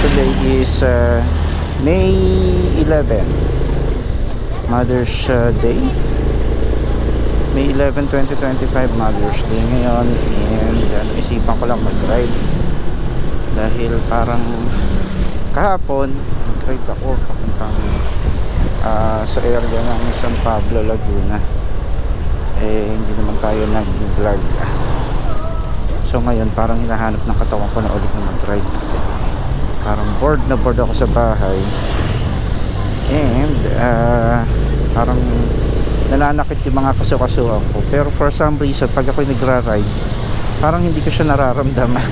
today is May 11, Mother's Day. May 11, 2025, Mother's Day ngayon. And isipan ko lang mag-ride dahil parang kahapon nag-ride ako papuntang sa area ng San Pablo, Laguna. Hindi naman tayo nag-vlog. So ngayon parang hinahanap ng katawan ko na ulit na mag-ride. Parang bored ako sa bahay. And parang nananakit yung mga kaso-kasuhan ko. Pero for some reason pag ako'y nagra-ride, parang hindi ko siya nararamdaman.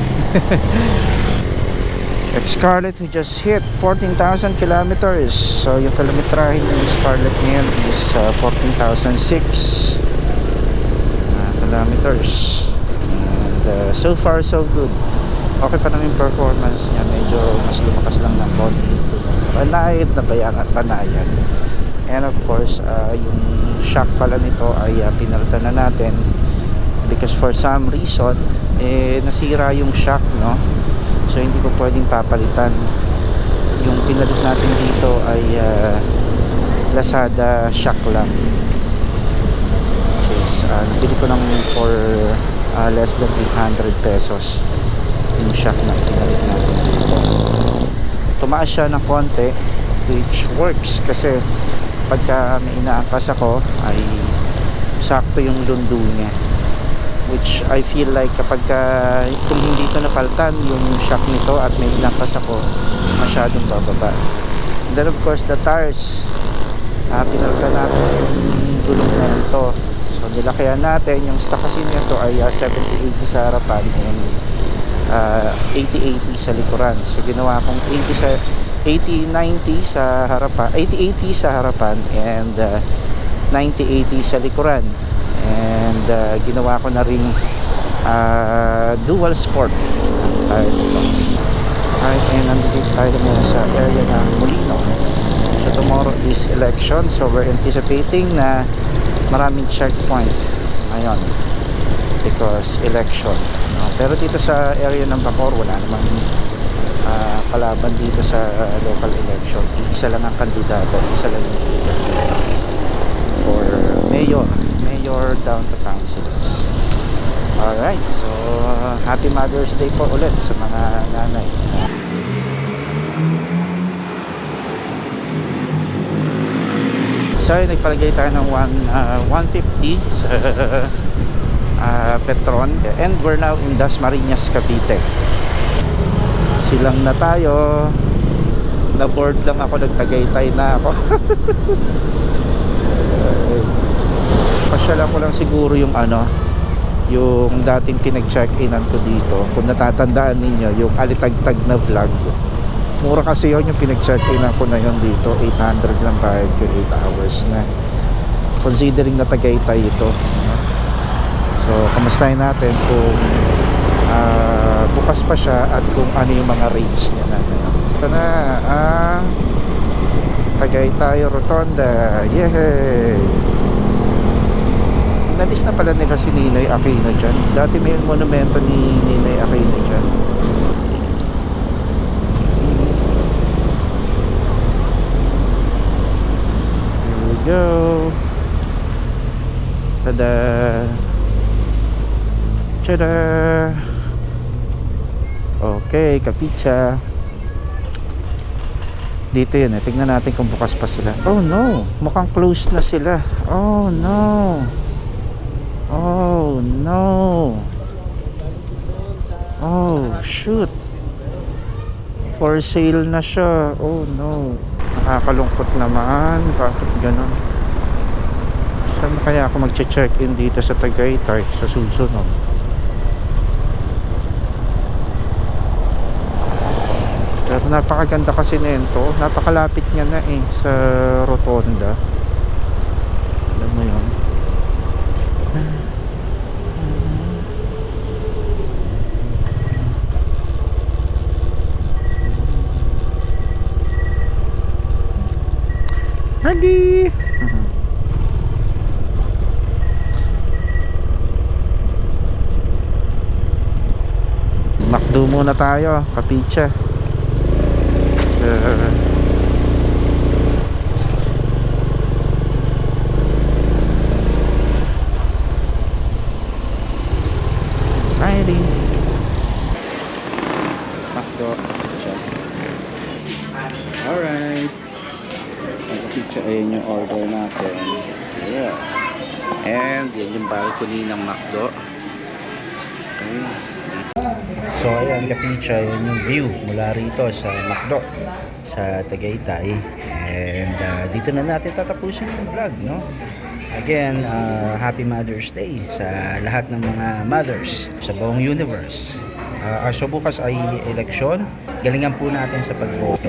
Scarlett, we just hit 14,000 kilometers. So yung kilometrahe ng Scarlett ngayon is 14,006 kilometers. And so far so good. Okay pa naman yung performance niya. Medyo mas lumakas lang ng konti. Panayad na bayan at panayan. And of course yung shock pala nito ay pinalitan na natin because for some reason nasira yung shock, no? So hindi ko pwedeng papalitan. Yung pinalit natin dito ay Lazada shock lang. Nabili ko lang for less than 800 pesos yung shock na pinalit natin dito. Tumaas siya ng konti, which works kasi pagka may inaangkas ako ay sakto yung lundo niya, which I feel like kapag kung hindi ito napalitan yung shock nito at may inaangkas ako, masyadong bababa. And then of course the tires, pinalitan natin yung gulong na ito. So nilakihan natin, yung stock kasi nito ay 70-80 sa harapan and 80-80 sa likuran. So ginawa kong 80-90 sa harapan, 80-80 sa harapan and 90-80 sa likuran. And ginawa ko na ring dual sport tire nito. Alright, and nandito tayo muna sa area ng Molino. So tomorrow is election, so we're anticipating na maraming checkpoint ngayon because election, no? Pero dito sa area ng Bacoor wala namang kalaban dito sa local election. Isa lang ang kandidato, isa lang yung for mayor down to councilors. Alright, so happy Mother's Day po ulit sa mga nanay. So nagpalagay tayo ng 150 sa Petron and we're now in Dasmariñas, Cavite. Silang na tayo. Na board lang ako, nagtagaytay na ako. Pasyalan ko lang siguro yung yung dating pinag-check-inan ko dito. Kung natatandaan ninyo yung alitagtag na vlog, mura kasi yun yung pinag-check-inan ko na yun dito. 800 lang bayad ko, 8 hours na, considering na Tagaytay ito. So kamustahin natin kung bukas pa siya at kung ano yung mga rates niya na. Ito na ang Tagaytay Rotonda. Yehey! Nalis na pala nila si Ninoy Aquino dyan. Dati may monumento ni Ninoy Aquino dyan. Here we go. Tada! Tada! Okay, kapitsa. Dito yun eh. Tignan natin kung bukas pa sila. Oh no! Mukhang closed na sila. Oh no! Oh no! Oh shoot! For sale na siya. Oh no! Nakakalungkot naman. Bakit ganun? Saan kaya ako magche-check-in dito sa Tagaytay sa susunod? Pero napakaganda kasi nito. Napakalapit niya na eh sa Rotonda. Alam mo yun? Ready? McDo muna tayo, kapitsa. Sure. Riding. Makdo. Alright. Picture, ayun yung order natin. Yeah. And yan yung balcony ng McDo. Okay. So ayan, kapicha, yun yung view mula rito sa McDo sa Tagaytay. And dito na natin tatapusin yung vlog, no? Again, Happy Mother's Day sa lahat ng mga mothers sa buong universe. So bukas ay eleksyon. Galingan po natin sa pag-vote.